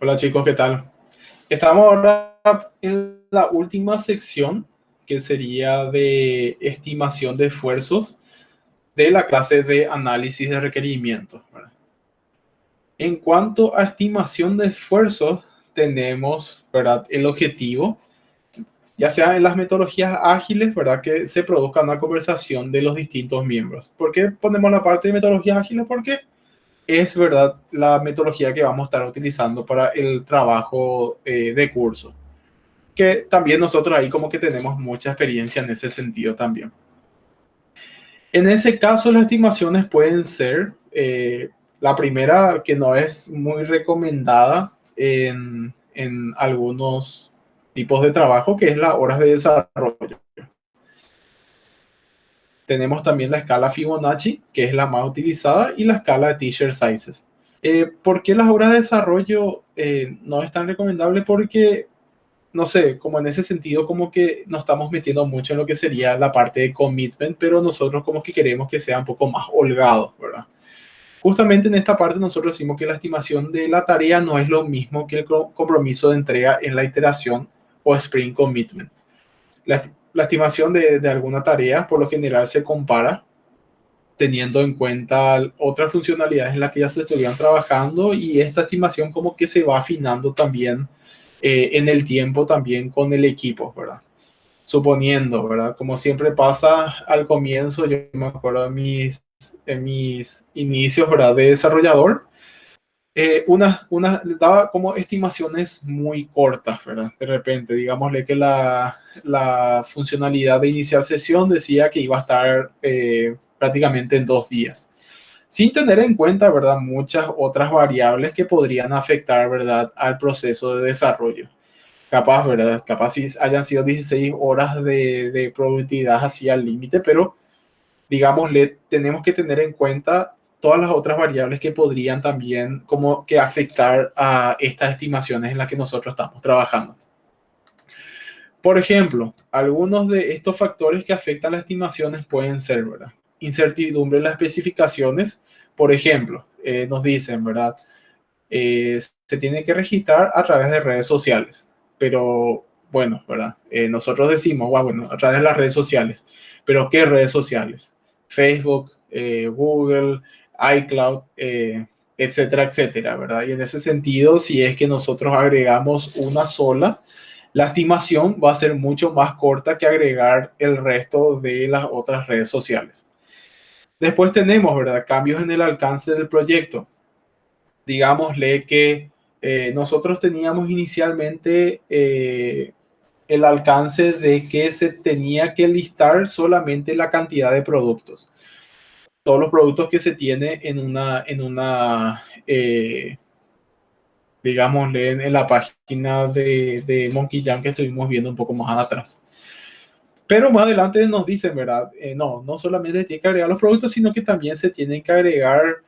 Hola chicos, ¿qué tal? Estamos ahora en la última sección, que sería de estimación de esfuerzos de la clase de análisis de requerimientos, ¿verdad? En cuanto a estimación de esfuerzos, tenemos, ¿verdad?, el objetivo, ya sea en las metodologías ágiles, ¿verdad?, que se produzca una conversación de los distintos miembros. ¿Por qué ponemos la parte de metodologías ágiles? Porque es, ¿verdad?, la metodología que vamos a estar utilizando para el trabajo de curso, que también nosotros ahí como que tenemos mucha experiencia en ese sentido también. En ese caso, las estimaciones pueden ser, la primera que no es muy recomendada en algunos tipos de trabajo, que es las horas de desarrollo. Tenemos también la escala Fibonacci, que es la más utilizada, y la escala de T-shirt sizes. ¿Por qué las horas de desarrollo no es tan recomendable? Porque no sé, como en ese sentido, como que nos estamos metiendo mucho en lo que sería la parte de commitment, pero nosotros como que queremos que sea un poco más holgado, ¿verdad? Justamente en esta parte nosotros decimos que la estimación de la tarea no es lo mismo que el compromiso de entrega en la iteración o sprint commitment. La estimación de alguna tarea por lo general se compara teniendo en cuenta otras funcionalidades en las que ya se estuvieran trabajando, y esta estimación como que se va afinando también en el tiempo también con el equipo, ¿verdad? Suponiendo, ¿verdad? Como siempre pasa al comienzo, yo me acuerdo en mis inicios, ¿verdad?, de desarrollador, daba como estimaciones muy cortas, ¿verdad? De repente, digámosle que la funcionalidad de iniciar sesión decía que iba a estar prácticamente en 2 días, sin tener en cuenta, ¿verdad?, muchas otras variables que podrían afectar, ¿verdad?, al proceso de desarrollo. Capaz, ¿verdad? Capaz si hayan sido 16 horas de productividad así al límite, pero digámosle, tenemos que tener en cuenta todas las otras variables que podrían también como que afectar a estas estimaciones en las que nosotros estamos trabajando. Por ejemplo, algunos de estos factores que afectan las estimaciones pueden ser, ¿verdad?, incertidumbre en las especificaciones. Por ejemplo, nos dicen, ¿verdad?, se tiene que registrar a través de redes sociales, pero bueno, ¿verdad? Nosotros decimos, bueno, a través de las redes sociales, pero ¿qué redes sociales? Facebook, Google, iCloud, etcétera, etcétera, ¿verdad? Y en ese sentido, si es que nosotros agregamos una sola, la estimación va a ser mucho más corta que agregar el resto de las otras redes sociales. Después tenemos, ¿verdad?, cambios en el alcance del proyecto. Digámosle que nosotros teníamos inicialmente el alcance de que se tenía que listar solamente la cantidad de productos. Todos los productos que se tiene digámosle, en la página de Monkey Jam que estuvimos viendo un poco más atrás. Pero más adelante nos dicen, ¿verdad? No solamente se tiene que agregar los productos, sino que también se tienen que agregar,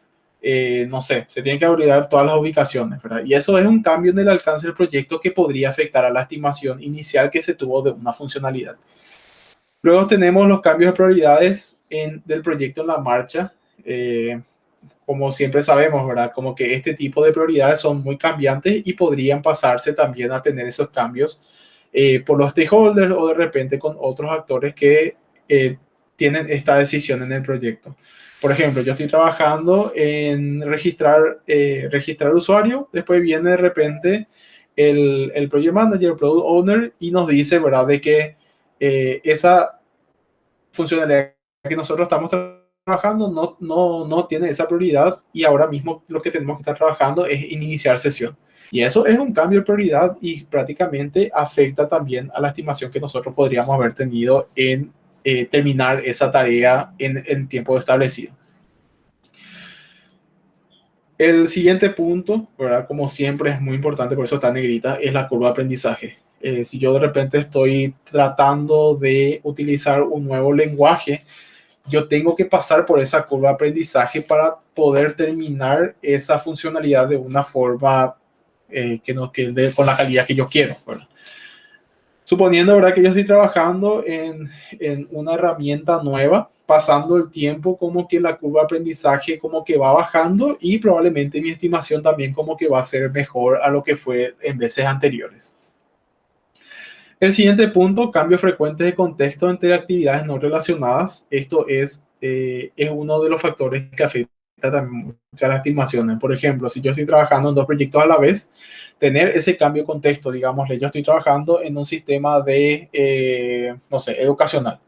no sé, se tienen que agregar todas las ubicaciones, ¿verdad? Y eso es un cambio en el alcance del proyecto que podría afectar a la estimación inicial que se tuvo de una funcionalidad. Luego tenemos los cambios de prioridades del proyecto en la marcha. Como siempre sabemos, ¿verdad?, como que este tipo de prioridades son muy cambiantes y podrían pasarse también a tener esos cambios por los stakeholders o de repente con otros actores que tienen esta decisión en el proyecto. Por ejemplo, yo estoy trabajando en registrar usuario, después viene de repente el project manager, el product owner, y nos dice, ¿verdad?, de que esa funcionalidad que nosotros estamos trabajando no tiene esa prioridad, y ahora mismo lo que tenemos que estar trabajando es iniciar sesión. Y eso es un cambio de prioridad y prácticamente afecta también a la estimación que nosotros podríamos haber tenido en terminar esa tarea en tiempo establecido. El siguiente punto, ¿verdad?, como siempre es muy importante, por eso está negrita, es la curva de aprendizaje. Si yo de repente estoy tratando de utilizar un nuevo lenguaje, yo tengo que pasar por esa curva de aprendizaje para poder terminar esa funcionalidad de una forma con la calidad que yo quiero, ¿verdad? Suponiendo, ¿verdad?, que yo estoy trabajando en una herramienta nueva, pasando el tiempo, como que la curva de aprendizaje como que va bajando y probablemente mi estimación también como que va a ser mejor a lo que fue en veces anteriores. El siguiente punto, cambios frecuentes de contexto entre actividades no relacionadas. Esto es uno de los factores que afecta también muchas las estimaciones. Por ejemplo, si yo estoy trabajando en dos proyectos a la vez, tener ese cambio de contexto, digámosle, yo estoy trabajando en un sistema de, no sé, educacional.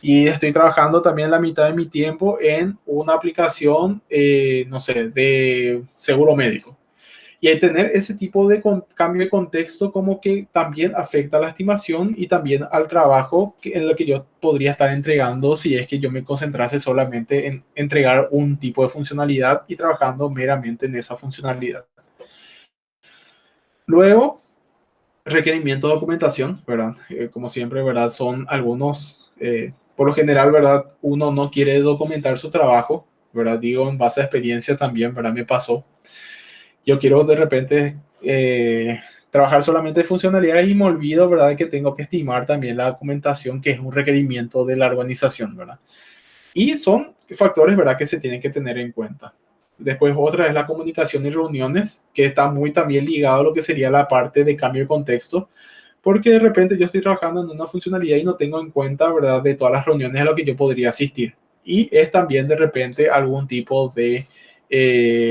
Y estoy trabajando también la mitad de mi tiempo en una aplicación, no sé, de seguro médico. Y al tener ese tipo de cambio de contexto, como que también afecta a la estimación y también al trabajo en lo que yo podría estar entregando si es que yo me concentrase solamente en entregar un tipo de funcionalidad y trabajando meramente en esa funcionalidad. Luego, requerimiento de documentación, ¿verdad? Como siempre, ¿verdad? Son algunos, por lo general, ¿verdad? Uno no quiere documentar su trabajo, ¿verdad? Digo, en base a experiencia también, ¿verdad? Me pasó. Yo quiero de repente trabajar solamente funcionalidades y me olvido, ¿verdad? Que tengo que estimar también la documentación, que es un requerimiento de la organización, ¿verdad? Y son factores, ¿verdad? Que se tienen que tener en cuenta. Después otra es la comunicación y reuniones, que está muy también ligado a lo que sería la parte de cambio de contexto, porque de repente yo estoy trabajando en una funcionalidad y no tengo en cuenta, ¿verdad? De todas las reuniones a las que yo podría asistir. Y es también de repente algún tipo de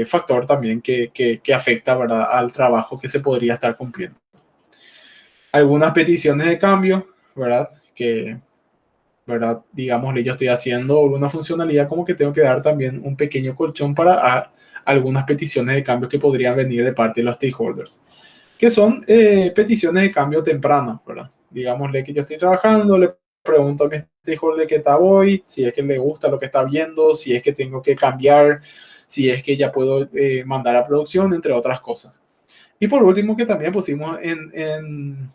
factor también que afecta, ¿verdad? Al trabajo que se podría estar cumpliendo. Algunas peticiones de cambio, ¿verdad? Que, ¿verdad? Digámosle, yo estoy haciendo una funcionalidad como que tengo que dar también un pequeño colchón para algunas peticiones de cambio que podrían venir de parte de los stakeholders, que son peticiones de cambio temprano, ¿verdad? Digámosle que yo estoy trabajando, le pregunto a mi stakeholder qué está hoy, si es que le gusta lo que está viendo, si es que tengo que cambiar, si es que ya puedo mandar a producción, entre otras cosas. Y por último, que también pusimos en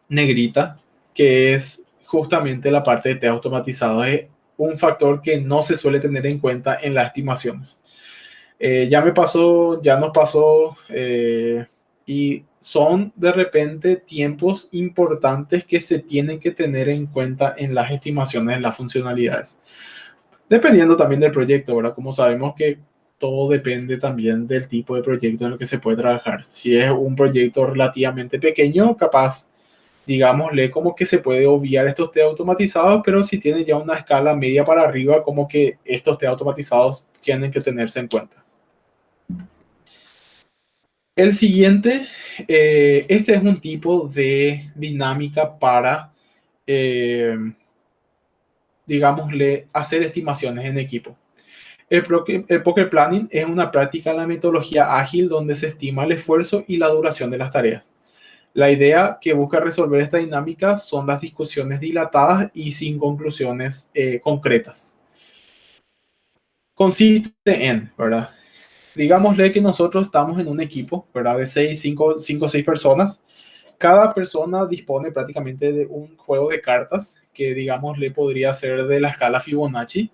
negrita, que es justamente la parte de test automatizado. Es un factor que no se suele tener en cuenta en las estimaciones. Ya me pasó, ya nos pasó, y son de repente tiempos importantes que se tienen que tener en cuenta en las estimaciones de las funcionalidades. Dependiendo también del proyecto, ¿verdad? Como sabemos que todo depende también del tipo de proyecto en el que se puede trabajar. Si es un proyecto relativamente pequeño, capaz, digámosle, como que se puede obviar estos test automatizados, pero si tiene ya una escala media para arriba, como que estos test automatizados tienen que tenerse en cuenta. El siguiente, este es un tipo de dinámica para, eh, digámosle, hacer estimaciones en equipo. El Poker Planning es una práctica de la metodología ágil donde se estima el esfuerzo y la duración de las tareas. La idea que busca resolver esta dinámica son las discusiones dilatadas y sin conclusiones concretas. Consiste en, ¿verdad? Digámosle que nosotros estamos en un equipo, ¿verdad? De 5 o 6 personas. Cada persona dispone prácticamente de un juego de cartas que, digamos, le podría ser de la escala Fibonacci.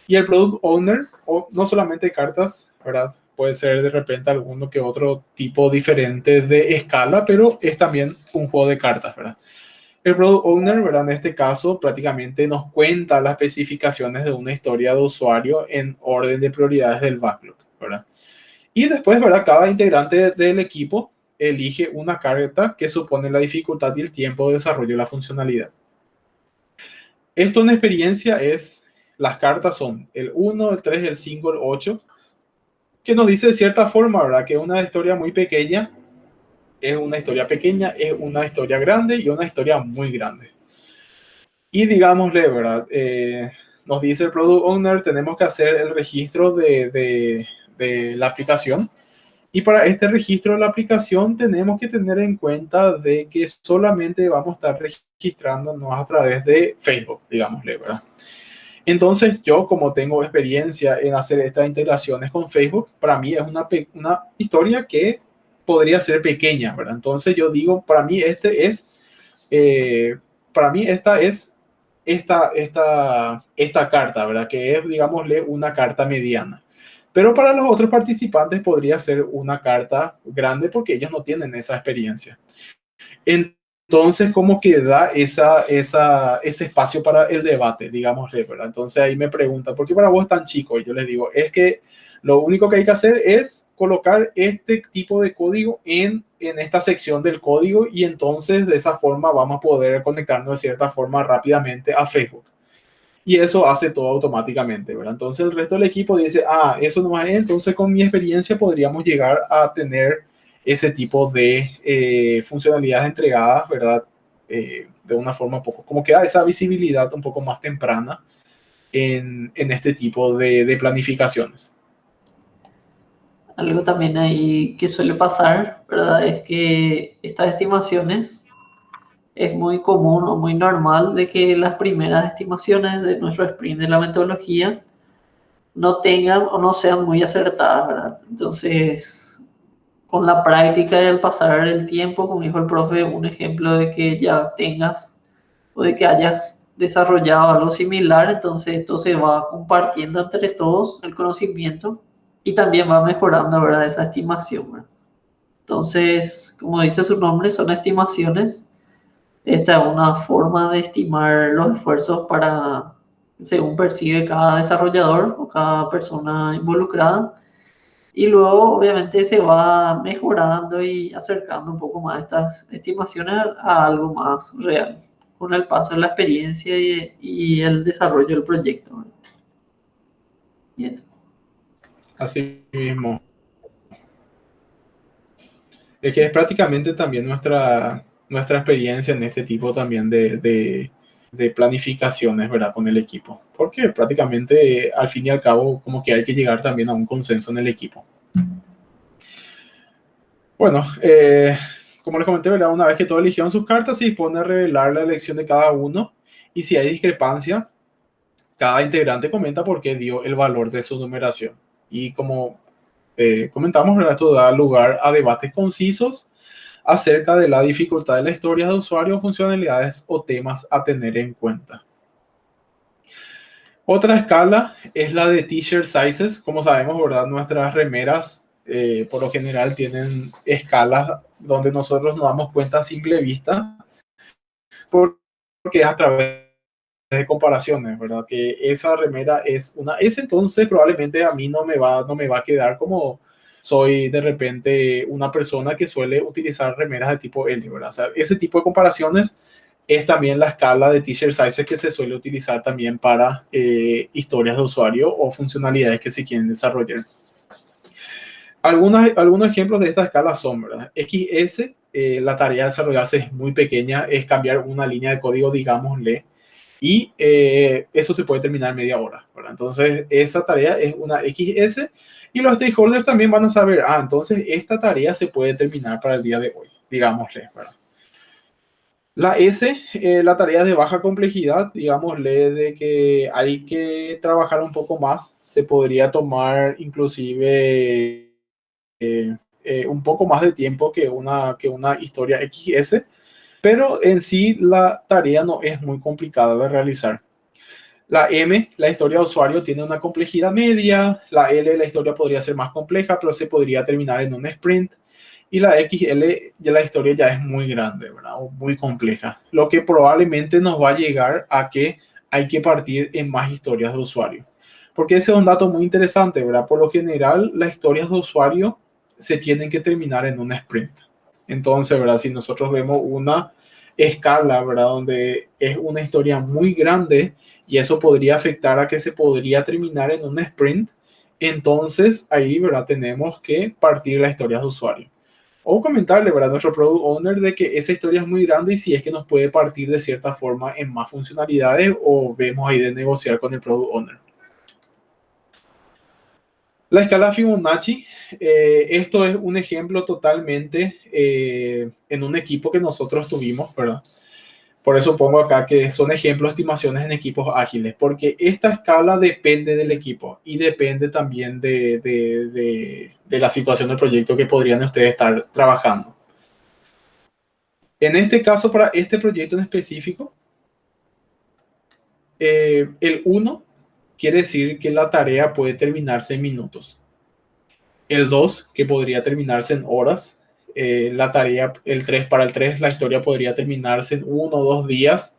Y el product owner, o no solamente cartas, ¿verdad? Puede ser de repente alguno que otro tipo diferente de escala, pero es también un juego de cartas, ¿verdad? El product owner, ¿verdad? En este caso, prácticamente nos cuenta las especificaciones de una historia de usuario en orden de prioridades del backlog, ¿verdad? Y después, ¿verdad? Cada integrante del equipo elige una carta que supone la dificultad y el tiempo de desarrollo de la funcionalidad. Esto en experiencia es, las cartas son el 1, el 3, el 5, el 8, que nos dice de cierta forma, ¿verdad? Que es una historia muy pequeña, es una historia pequeña, es una historia grande y una historia muy grande. Y digámosle, ¿verdad? Nos dice el Product Owner, tenemos que hacer el registro de la aplicación. Y para este registro de la aplicación tenemos que tener en cuenta de que solamente vamos a estar registrándonos a través de Facebook, digámosle, ¿verdad? Entonces yo, como tengo experiencia en hacer estas integraciones con Facebook, para mí es una historia que podría ser pequeña, ¿verdad? Entonces yo digo, para mí para mí esta es esta carta, ¿verdad? Que es, digámosle, una carta mediana. Pero para los otros participantes podría ser una carta grande porque ellos no tienen esa experiencia. Entonces, como que da ese espacio para el debate, digámosle, ¿verdad? Entonces ahí me pregunta, ¿por qué para vos es tan chico? Y yo les digo, es que lo único que hay que hacer es colocar este tipo de código en esta sección del código y entonces de esa forma vamos a poder conectarnos de cierta forma rápidamente a Facebook. Y eso hace todo automáticamente, ¿verdad? Entonces el resto del equipo dice, ah, eso no es, entonces con mi experiencia podríamos llegar a tener ese tipo de funcionalidades entregadas, ¿verdad? De una forma un poco, como que da esa visibilidad un poco más temprana en este tipo de planificaciones. Algo también ahí que suele pasar, ¿verdad? Es que estas estimaciones es muy común o muy normal de que las primeras estimaciones de nuestro sprint de la metodología no tengan o no sean muy acertadas, ¿verdad? Entonces, con la práctica y al pasar el tiempo, como dijo el profe, un ejemplo de que ya tengas o de que hayas desarrollado algo similar, entonces esto se va compartiendo entre todos el conocimiento y también va mejorando, ¿verdad? Esa estimación, ¿verdad? Entonces, como dice su nombre, son estimaciones. Esta es una forma de estimar los esfuerzos para, según percibe cada desarrollador o cada persona involucrada. Y luego, obviamente, se va mejorando y acercando un poco más estas estimaciones a algo más real, con el paso de la experiencia y el desarrollo del proyecto, ¿verdad? Y eso. Así mismo. Es que es prácticamente también nuestra experiencia en este tipo también de planificaciones, ¿verdad? Con el equipo. Porque prácticamente al fin y al cabo como que hay que llegar también a un consenso en el equipo. Bueno, como les comenté, ¿verdad? Una vez que todos eligieron sus cartas, se dispone a revelar la elección de cada uno y si hay discrepancia, cada integrante comenta por qué dio el valor de su numeración. Y como comentamos, ¿verdad? Esto da lugar a debates concisos acerca de la dificultad de la historia de usuario, funcionalidades o temas a tener en cuenta. Otra escala es la de t-shirt sizes. Como sabemos, ¿verdad? Nuestras remeras por lo general tienen escalas donde nosotros nos damos cuenta a simple vista porque es a través de comparaciones, ¿verdad? Que esa remera es una S, entonces probablemente a mí no me va a quedar como soy de repente una persona que suele utilizar remeras de tipo L, ¿verdad? O sea, ese tipo de comparaciones es también la escala de t-shirt sizes que se suele utilizar también para historias de usuario o funcionalidades que se quieren desarrollar. Algunos ejemplos de esta escala son, ¿verdad? XS, la tarea de desarrollarse es muy pequeña, es cambiar una línea de código, digámosle, y eso se puede terminar en media hora, ¿verdad? Entonces, esa tarea es una XS y los stakeholders también van a saber, ah, entonces esta tarea se puede terminar para el día de hoy, digámosle, ¿verdad? La S, la tarea de baja complejidad, digámosle de que hay que trabajar un poco más, se podría tomar inclusive un poco más de tiempo que una historia XS, pero en sí la tarea no es muy complicada de realizar. La M, la historia de usuario, tiene una complejidad media. La L, la historia podría ser más compleja, pero se podría terminar en un sprint. Y la XL, ya la historia ya es muy grande, ¿verdad? O muy compleja. Lo que probablemente nos va a llegar a que hay que partir en más historias de usuario. Porque ese es un dato muy interesante, ¿verdad? Por lo general, las historias de usuario se tienen que terminar en un sprint. Entonces, ¿verdad? Si nosotros vemos una escala, ¿verdad? Donde es una historia muy grande y eso podría afectar a que se podría terminar en un sprint, entonces ahí, ¿verdad? Tenemos que partir las historias de usuario. O comentarle, ¿verdad? A nuestro product owner de que esa historia es muy grande y si es que nos puede partir de cierta forma en más funcionalidades o vemos ahí de negociar con el product owner. La escala Fibonacci, esto es un ejemplo totalmente en un equipo que nosotros tuvimos, ¿verdad? Por eso pongo acá que son ejemplos de estimaciones en equipos ágiles, porque esta escala depende del equipo y depende también de la situación del proyecto que podrían ustedes estar trabajando. En este caso, para este proyecto en específico, el 1 quiere decir que la tarea puede terminarse en minutos. El 2, que podría terminarse en horas. la tarea, para el 3 la historia podría terminarse en 1 o 2 días.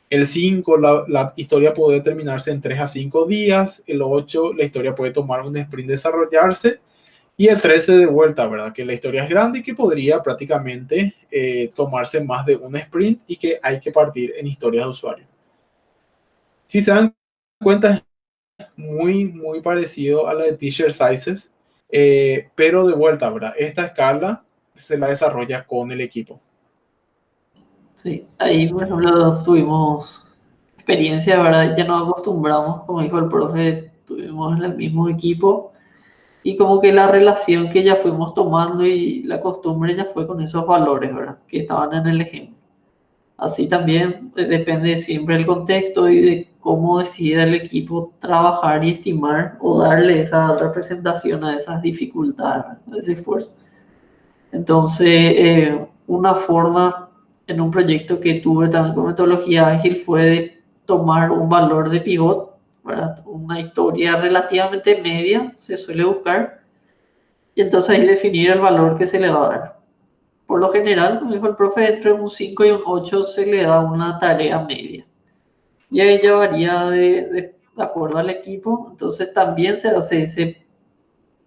El 5 la historia puede terminarse en 3 a 5 días. El 8 la historia puede tomar un sprint desarrollarse. Y el 13 de vuelta, ¿verdad? Que la historia es grande y que podría prácticamente tomarse más de un sprint y que hay que partir en historias de usuario. Si se dan cuenta, es muy parecido a la de T-shirt sizes, pero de vuelta, ¿verdad? Esta escala se la desarrolla con el equipo. Sí, ahí por ejemplo tuvimos experiencia, ¿verdad? Ya nos acostumbramos, como dijo el profe, tuvimos en el mismo equipo y como que la relación que ya fuimos tomando y la costumbre ya fue con esos valores, ¿verdad? Que estaban en el ejemplo. Así también depende siempre del contexto y de cómo decida el equipo trabajar y estimar o darle esa representación a esas dificultades, a ese esfuerzo. Entonces, una forma en un proyecto que tuve también con metodología ágil fue de tomar un valor de pivot, ¿verdad? Una historia relativamente media se suele buscar y entonces ahí definir el valor que se le va a dar. Por lo general, como dijo el profe, entre un 5 y un 8 se le da una tarea media. Y ahí ya varía de acuerdo al equipo, entonces también se hace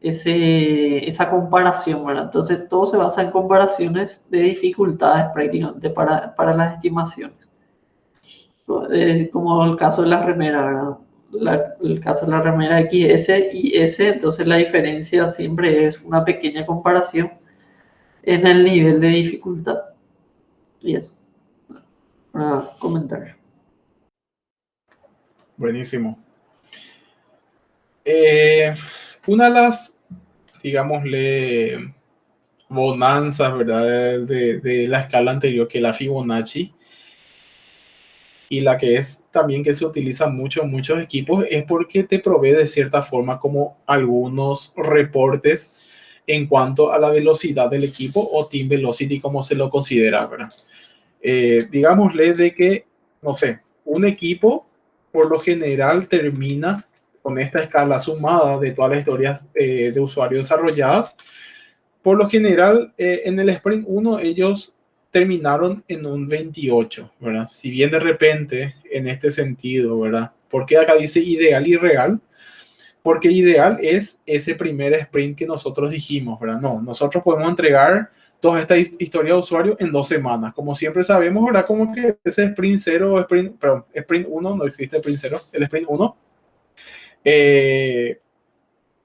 esa comparación, ¿verdad? Entonces todo se basa en comparaciones de dificultades prácticamente para las estimaciones. Como el caso de la remera, ¿verdad? El caso de la remera XS y S, entonces la diferencia siempre es una pequeña comparación en el nivel de dificultad. Y eso, para comentar. Buenísimo. Una de las, digámosle, bonanzas, ¿verdad? De la escala anterior, que la Fibonacci, y la que es también que se utiliza mucho en muchos equipos, es porque te provee de cierta forma como algunos reportes en cuanto a la velocidad del equipo o team velocity, como se lo considera, ¿verdad? Digámosle de que, no sé, un equipo por lo general termina con esta escala sumada de todas las historias de usuario desarrolladas. Por lo general, en el sprint 1 ellos terminaron en un 28, ¿verdad? Si bien de repente, en este sentido, ¿verdad? Porque acá dice ideal y real, porque ideal es ese primer sprint que nosotros dijimos, ¿verdad? No, nosotros podemos entregar toda esta historia de usuario en 2 semanas. Como siempre sabemos, ¿verdad? Como que ese sprint 0, sprint 1, no existe sprint 0, el sprint 1,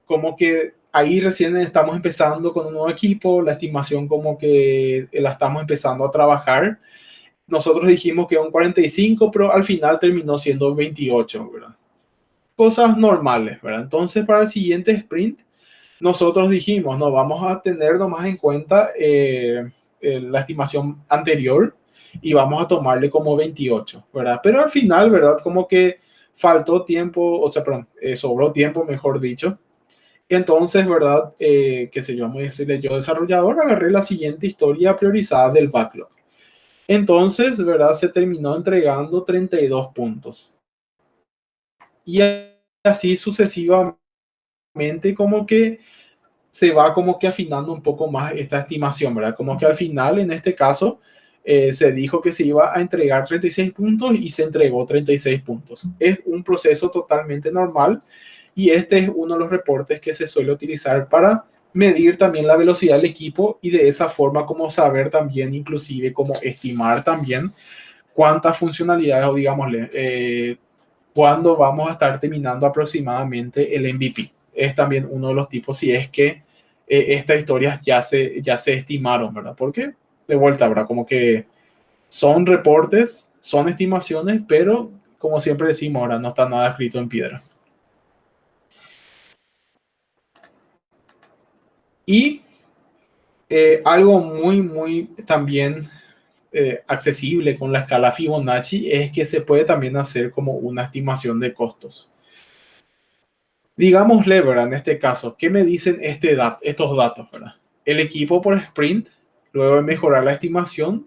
como que ahí recién estamos empezando con un nuevo equipo, la estimación como que la estamos empezando a trabajar. Nosotros dijimos que un 45, pero al final terminó siendo 28, ¿verdad? Cosas normales, ¿verdad? Entonces, para el siguiente sprint, nosotros dijimos, no, vamos a tener nomás en cuenta la estimación anterior y vamos a tomarle como 28, ¿verdad? Pero al final, ¿verdad? Como que faltó tiempo, o sea, perdón, sobró tiempo, mejor dicho. Y entonces, ¿verdad? Qué sé yo, vamos a decirle yo, desarrollador, agarré la siguiente historia priorizada del backlog. Entonces, ¿verdad? Se terminó entregando 32 puntos. Y así sucesivamente, como que se va como que afinando un poco más esta estimación, ¿verdad? Como que al final, en este caso, se dijo que se iba a entregar 36 puntos y se entregó 36 puntos. Es un proceso totalmente normal y este es uno de los reportes que se suele utilizar para medir también la velocidad del equipo y de esa forma como saber también, inclusive como estimar también cuántas funcionalidades o digámosle, cuándo vamos a estar terminando aproximadamente el MVP. Es también uno de los tipos, si es que estas historias ya se estimaron, ¿verdad? Porque de vuelta, ¿verdad? Como que son reportes, son estimaciones, pero como siempre decimos, ahora no está nada escrito en piedra. Y algo muy también accesible con la escala Fibonacci es que se puede también hacer como una estimación de costos. Digámosle, ¿verdad? En este caso, ¿qué me dicen estos datos, ¿verdad? El equipo por sprint, luego de mejorar la estimación,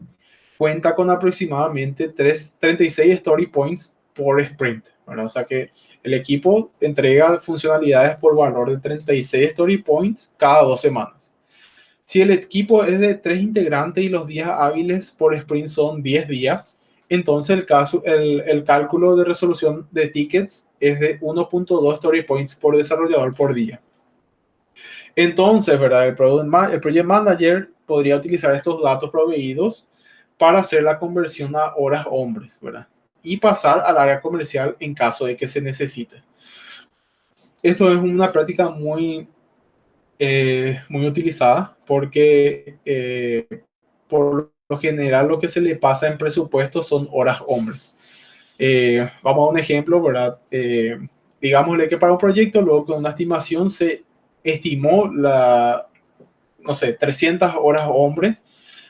cuenta con aproximadamente 36 story points por sprint, ¿verdad? O sea que el equipo entrega funcionalidades por valor de 36 story points cada 2 semanas. Si el equipo es de 3 integrantes y los días hábiles por sprint son 10 días, entonces el cálculo de resolución de tickets es de 1.2 story points por desarrollador por día. Entonces, ¿verdad? El Project Manager podría utilizar estos datos proveídos para hacer la conversión a horas hombres, ¿verdad? Y pasar al área comercial en caso de que se necesite. Esto es una práctica muy utilizada porque por lo general lo que se le pasa en presupuesto son horas hombres. Vamos a un ejemplo, ¿verdad? Digámosle que para un proyecto, luego con una estimación se estimó no sé, 300 horas hombres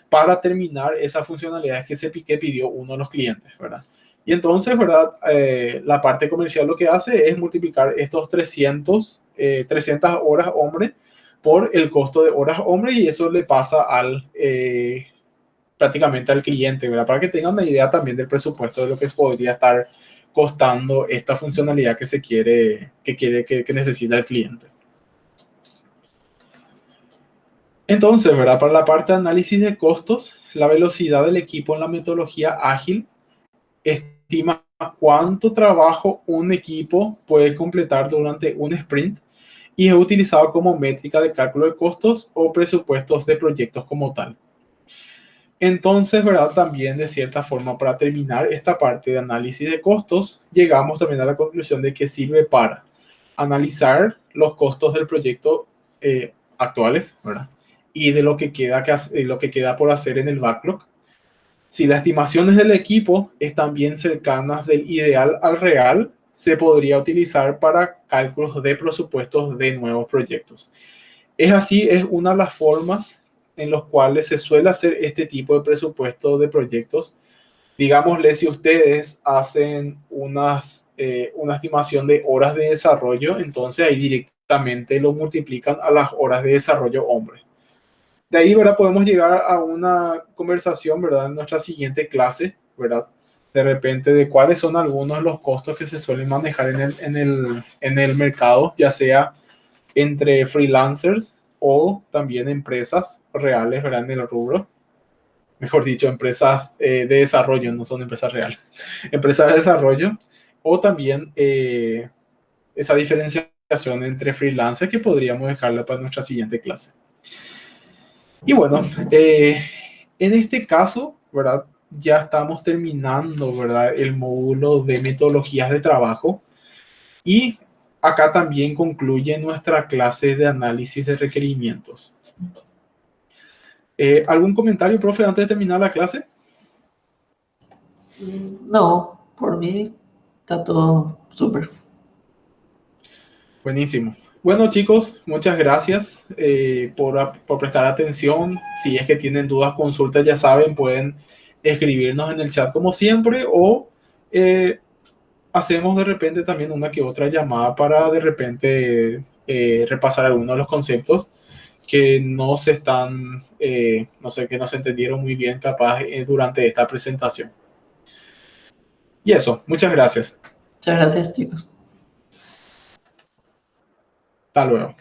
para terminar esas funcionalidades que pidió uno de los clientes, ¿verdad? Y entonces, ¿verdad? La parte comercial lo que hace es multiplicar estos 300 horas hombre por el costo de horas hombre y eso le pasa prácticamente al cliente, ¿verdad? Para que tengan una idea también del presupuesto de lo que podría estar costando esta funcionalidad que necesita el cliente. Entonces, ¿verdad? Para la parte de análisis de costos, la velocidad del equipo en la metodología ágil estima cuánto trabajo un equipo puede completar durante un sprint y es utilizado como métrica de cálculo de costos o presupuestos de proyectos como tal. Entonces, ¿verdad? También de cierta forma para terminar esta parte de análisis de costos, llegamos también a la conclusión de que sirve para analizar los costos del proyecto actuales, ¿verdad? Y de lo que queda por hacer en el backlog. Si las estimaciones del equipo están bien cercanas del ideal al real, se podría utilizar para cálculos de presupuestos de nuevos proyectos. Es una de las formas en las cuales se suele hacer este tipo de presupuesto de proyectos. Digámosle, si ustedes hacen una estimación de horas de desarrollo, entonces ahí directamente lo multiplican a las horas de desarrollo hombre. De ahí, ¿verdad? Podemos llegar a una conversación, ¿verdad? En nuestra siguiente clase, ¿verdad? De repente de cuáles son algunos de los costos que se suelen manejar en el mercado, ya sea entre freelancers o también empresas reales, ¿verdad? En el rubro. Mejor dicho, empresas de desarrollo, no son empresas reales. Empresas de desarrollo o también esa diferenciación entre freelancers que podríamos dejarla para nuestra siguiente clase. Y bueno, en este caso, ¿verdad? Ya estamos terminando, ¿verdad? El módulo de metodologías de trabajo y acá también concluye nuestra clase de análisis de requerimientos. ¿Algún comentario, profe, antes de terminar la clase? No, por mí está todo súper. Buenísimo. Bueno, chicos, muchas gracias por prestar atención. Si es que tienen dudas, consultas, ya saben, pueden escribirnos en el chat como siempre o hacemos de repente también una que otra llamada para de repente repasar algunos de los conceptos que no se están, no sé, que no se entendieron muy bien capaz durante esta presentación. Y eso, muchas gracias. Muchas gracias, chicos. Hasta luego.